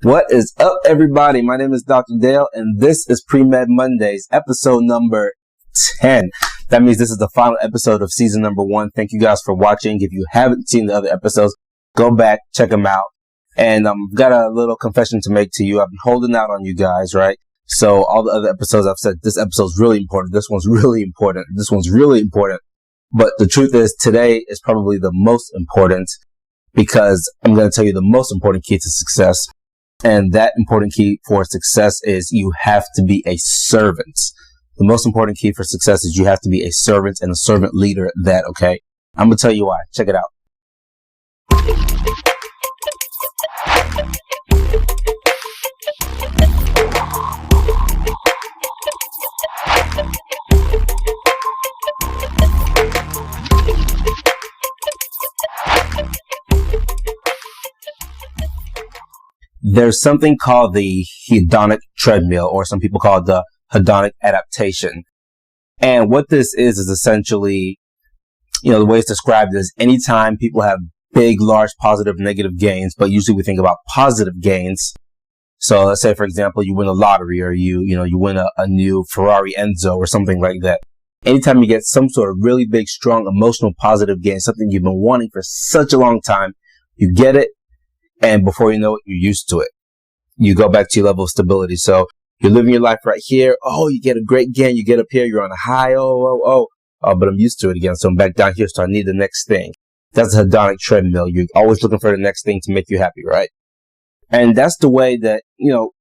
What is up, everybody? My name is Dr. Dale, and this is PreMed Mondays, episode number 10. That means this is the final episode of season number 1. Thank you guys for watching. If you haven't seen the other episodes, go back, check them out. And I've got a little confession to make to you. I've been holding out on you guys, right? So all the other episodes I've said, this episode's really important. This one's really important. This one's really important. But the truth is, today is probably the most important because I'm going to tell you the most important key to success. And that important key for success is you have to be a servant. The most important key for success is you have to be a servant and a servant leader at that, okay? I'm going to tell you why. Check it out. There's something called the hedonic treadmill, or some people call it the hedonic adaptation. And what this is essentially, the way it's described is anytime people have big, large, positive, negative gains, but usually we think about positive gains. So let's say, for example, you win a lottery or you win a new Ferrari Enzo or something like that. Anytime you get some sort of really big, strong, emotional, positive gain, something you've been wanting for such a long time, you get it. And before you know it, you're used to it. You go back to your level of stability. So you're living your life right here. Oh, you get a great gain. You get up here. You're on a high. Oh, but I'm used to it again. So I'm back down here. So I need the next thing. That's a hedonic treadmill. You're always looking for the next thing to make you happy, right? And that's the way that,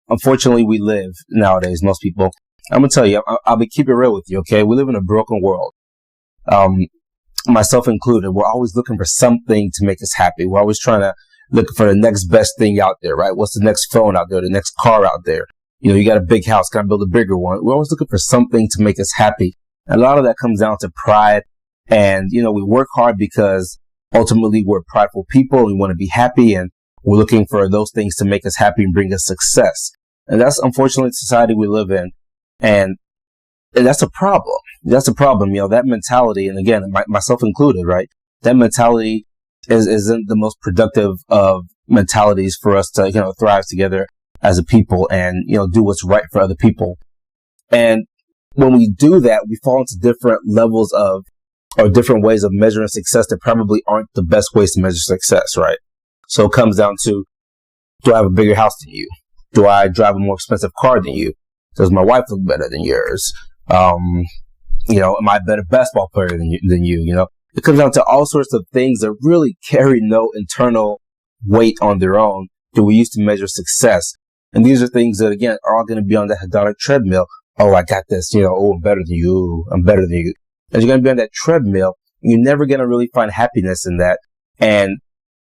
unfortunately we live nowadays. Most people. I'm going to tell you, I'll be keep it real with you. Okay. We live in a broken world. Myself included. We're always looking for something to make us happy. We're always trying to looking for the next best thing out there, right? What's the next phone out there? The next car out there? You got a big house. Can I build a bigger one? We're always looking for something to make us happy. And a lot of that comes down to pride. And, we work hard because ultimately we're prideful people. We want to be happy and we're looking for those things to make us happy and bring us success. And that's unfortunately the society we live in. And that's a problem. That's a problem. That mentality. And again, myself included, right? That mentality isn't the most productive of mentalities for us to, thrive together as a people and, do what's right for other people. And when we do that, we fall into different levels or different ways of measuring success that probably aren't the best ways to measure success, right? So it comes down to, do I have a bigger house than you? Do I drive a more expensive car than you? Does my wife look better than yours? Am I a better basketball player than you? It comes down to all sorts of things that really carry no internal weight on their own that we use to measure success. And these are things that, again, are all going to be on the hedonic treadmill. Oh, I got this. I'm better than you. I'm better than you. And you're going to be on that treadmill. You're never going to really find happiness in that. And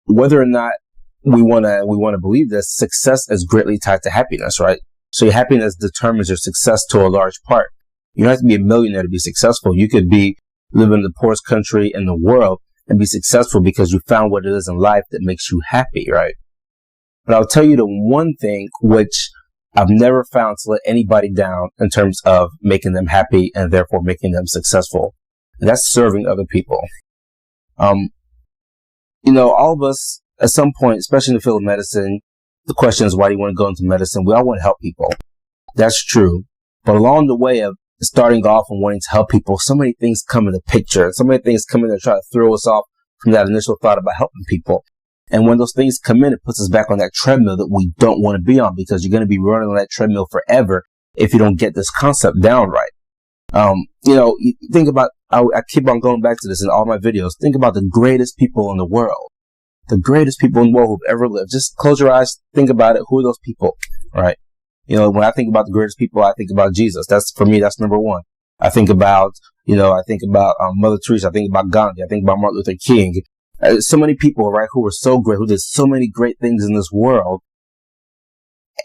whether or not we want to believe this, success is greatly tied to happiness, right? So your happiness determines your success to a large part. You don't have to be a millionaire to be successful. You could live in the poorest country in the world and be successful because you found what it is in life that makes you happy, right? But I'll tell you the one thing which I've never found to let anybody down in terms of making them happy and therefore making them successful. And that's serving other people. All of us at some point, especially in the field of medicine, the question is, why do you want to go into medicine? We all want to help people. That's true. But along the way of starting off and wanting to help people, so many things come in the picture. So many things come in to try to throw us off from that initial thought about helping people. And when those things come in, it puts us back on that treadmill that we don't want to be on, because you're going to be running on that treadmill forever if you don't get this concept down right. Think about, I keep on going back to this in all my videos. Think about the greatest people in the world. The greatest people in the world who've ever lived. Just close your eyes, think about it. Who are those people, right? When I think about the greatest people, I think about Jesus. For me, that's number one. I think about, Mother Teresa. I think about Gandhi. I think about Martin Luther King. So many people, right, who were so great, who did so many great things in this world.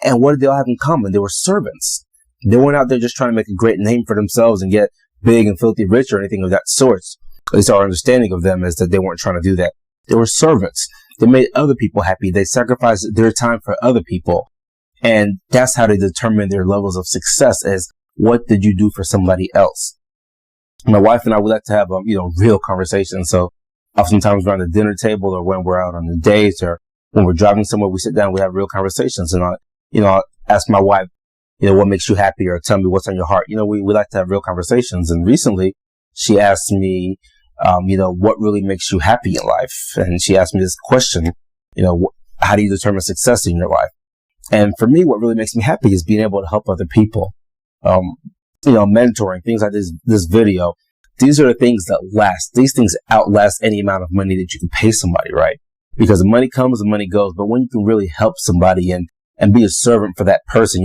And what did they all have in common? They were servants. They weren't out there just trying to make a great name for themselves and get big and filthy rich or anything of that sort. At least our understanding of them is that they weren't trying to do that. They were servants. They made other people happy. They sacrificed their time for other people. And that's how they determine their levels of success, is what did you do for somebody else? My wife and I would like to have, real conversations. So oftentimes around the dinner table or when we're out on the dates or when we're driving somewhere, we sit down, we have real conversations, and I ask my wife, what makes you happy, or tell me what's on your heart. We like to have real conversations. And recently she asked me, what really makes you happy in life? And she asked me this question, how do you determine success in your life? And for me, what really makes me happy is being able to help other people. Mentoring, things like this video. These are the things that last. These things outlast any amount of money that you can pay somebody, right? Because the money comes and money goes. But when you can really help somebody and be a servant for that person,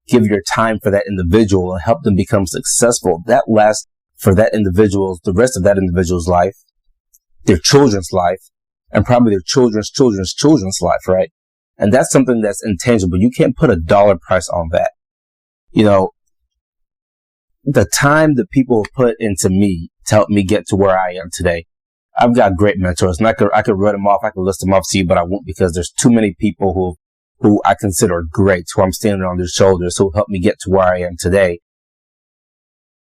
give your time for that individual and help them become successful, that lasts for that individual, the rest of that individual's life, their children's life, and probably their children's life, right? And that's something that's intangible. You can't put a dollar price on that. The time that people put into me to help me get to where I am today, I've got great mentors, and I could read them off, I could list them off to you, but I won't, because there's too many people who I consider great, who I'm standing on their shoulders, who helped me get to where I am today.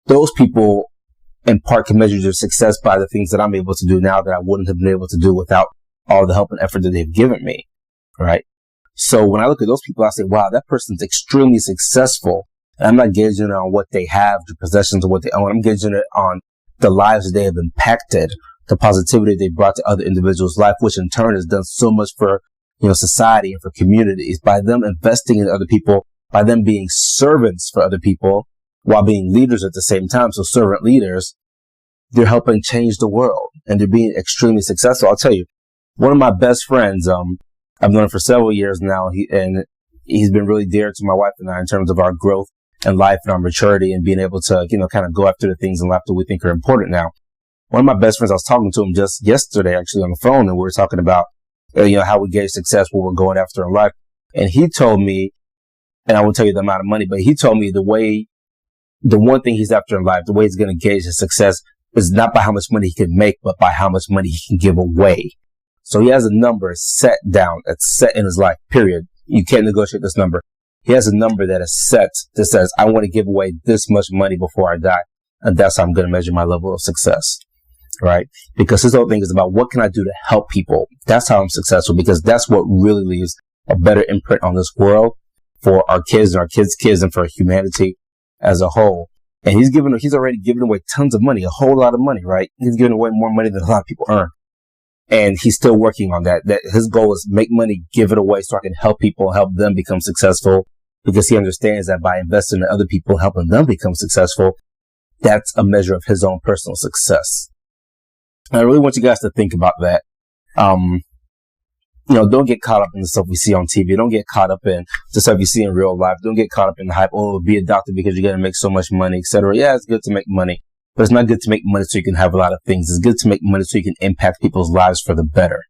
Those people, in part, can measure their success by the things that I'm able to do now that I wouldn't have been able to do without all the help and effort that they've given me, right? So when I look at those people, I say, wow, that person's extremely successful. And I'm not gauging it on what they have, the possessions of what they own. I'm gauging it on the lives that they have impacted, the positivity they brought to other individuals' life, which in turn has done so much for, society and for communities, by them investing in other people, by them being servants for other people while being leaders at the same time. So servant leaders, they're helping change the world, and they're being extremely successful. I'll tell you, one of my best friends, I've known him for several years now, he's been really dear to my wife and I in terms of our growth and life and our maturity and being able to, kind of go after the things in life that we think are important now. One of my best friends, I was talking to him just yesterday, actually, on the phone, and we were talking about, how we gauge success, what we're going after in life. And he told me, and I won't tell you the amount of money, but he told me the one thing he's after in life, the way he's going to gauge his success is not by how much money he can make, but by how much money he can give away. So he has a number set down, that's set in his life, period. You can't negotiate this number. He has a number that is set that says, I want to give away this much money before I die. And that's how I'm going to measure my level of success, right? Because his whole thing is about, what can I do to help people? That's how I'm successful, because that's what really leaves a better imprint on this world for our kids and our kids' kids and for humanity as a whole. And he's already given away tons of money, a whole lot of money, right? He's giving away more money than a lot of people earn. And he's still working on that. That his goal is make money, give it away so I can help people, help them become successful, because he understands that by investing in other people, helping them become successful, that's a measure of his own personal success. And I really want you guys to think about that. Don't get caught up in the stuff we see on TV. Don't get caught up in the stuff you see in real life. Don't get caught up in the hype. Oh, be a doctor because you're going to make so much money, etc. Yeah, it's good to make money, but it's not good to make money so you can have a lot of things. It's good to make money so you can impact people's lives for the better.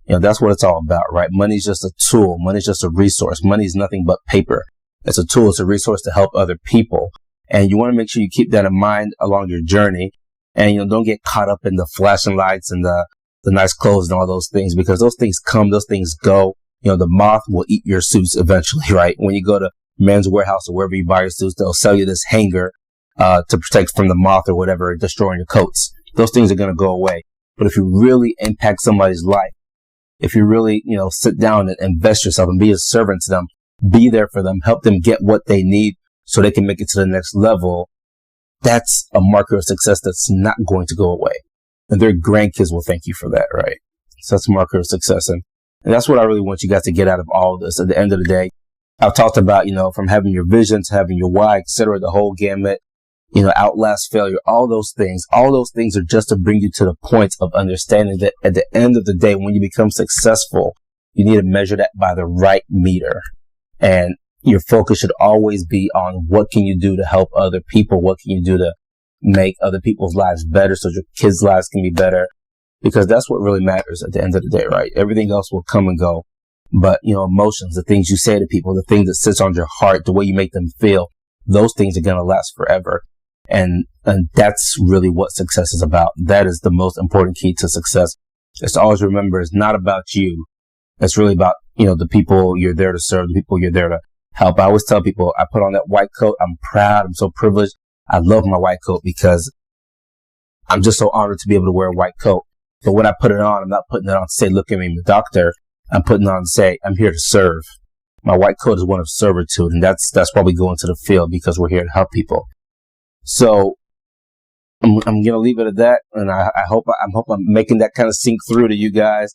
That's what it's all about, right? Money's just a tool. Money's just a resource. Money is nothing but paper. It's a tool. It's a resource to help other people. And you want to make sure you keep that in mind along your journey. And, don't get caught up in the flashing lights and the nice clothes and all those things, because those things come, those things go. The moth will eat your suits eventually, right? When you go to Men's Warehouse or wherever you buy your suits, they'll sell you this hanger to protect from the moth or whatever, destroying your coats. Those things are going to go away. But if you really impact somebody's life, if you really, sit down and invest yourself and be a servant to them, be there for them, help them get what they need so they can make it to the next level, that's a marker of success that's not going to go away. And their grandkids will thank you for that, right? So that's a marker of success. And that's what I really want you guys to get out of all of this. At the end of the day, I've talked about, from having your vision to having your why, etc., the whole gamut, outlast failure, all those things are just to bring you to the point of understanding that at the end of the day, when you become successful, you need to measure that by the right meter. And your focus should always be on what can you do to help other people? What can you do to make other people's lives better so your kids' lives can be better? Because that's what really matters at the end of the day, right? Everything else will come and go. But, emotions, the things you say to people, the things that sits on your heart, the way you make them feel, those things are going to last forever. And that's really what success is about. That is the most important key to success. Is to always remember it's not about you. It's really about, the people you're there to serve, the people you're there to help. I always tell people, I put on that white coat. I'm proud. I'm so privileged. I love my white coat because I'm just so honored to be able to wear a white coat. But when I put it on, I'm not putting it on to say, look at me, I'm a doctor. I'm putting on to say, I'm here to serve. My white coat is one of servitude, and that's why we go into the field, because we're here to help people. So I'm going to leave it at that, and I hope I'm making that kind of sink through to you guys,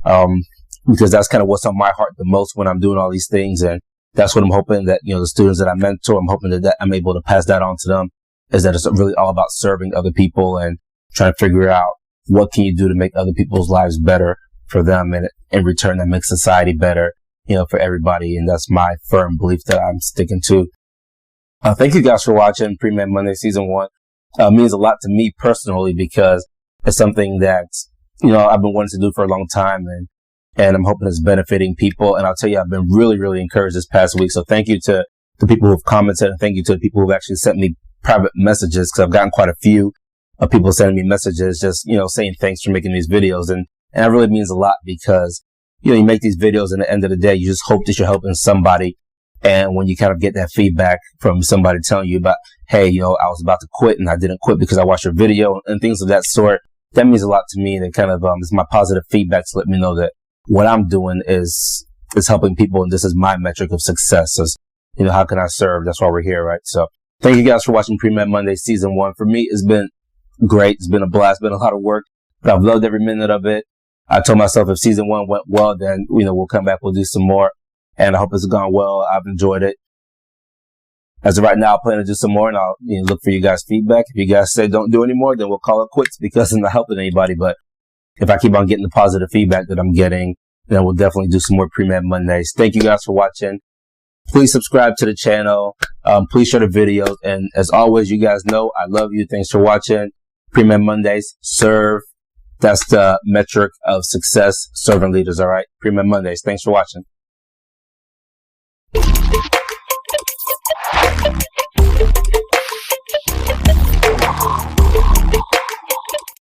because that's kind of what's on my heart the most when I'm doing all these things, and that's what I'm hoping that, you know, the students that I mentor, I'm hoping that I'm able to pass that on to them, is that it's really all about serving other people and trying to figure out what can you do to make other people's lives better for them, and in return that makes society better, you know, for everybody. And that's my firm belief that I'm sticking to. Thank you guys for watching PreMed Monday Season 1. Means a lot to me personally, because it's something that, you know, I've been wanting to do for a long time, and I'm hoping it's benefiting people. And I'll tell you, I've been really, really encouraged this past week. So thank you to the people who've commented, and thank you to the people who've actually sent me private messages, because I've gotten quite a few of people sending me messages, just, you know, saying thanks for making these videos. And that really means a lot, because, you know, you make these videos, and at the end of the day, you just hope that you're helping somebody. And when you kind of get that feedback from somebody telling you about, hey, you know, I was about to quit and I didn't quit because I watched your video, and things of that sort, that means a lot to me. And it kind of is my positive feedback to let me know that what I'm doing is helping people, and this is my metric of success. Is, you know, how can I serve? That's why we're here, right? So thank you guys for watching PreMed Monday Season 1. For me, it's been great. It's been a blast. It's been a lot of work, but I've loved every minute of it. I told myself if Season 1 went well, then, you know, we'll come back, we'll do some more. And I hope it's gone well. I've enjoyed it. As of right now, I plan to do some more, and I'll, you know, look for you guys' feedback. If you guys say don't do any more, then we'll call it quits, because I'm not helping anybody. But if I keep on getting the positive feedback that I'm getting, then we'll definitely do some more PreMed Mondays. Thank you guys for watching. Please subscribe to the channel. Please share the videos. And as always, you guys know I love you. Thanks for watching. PreMed Mondays, serve. That's the metric of success, serving leaders. All right. PreMed Mondays. Thanks for watching.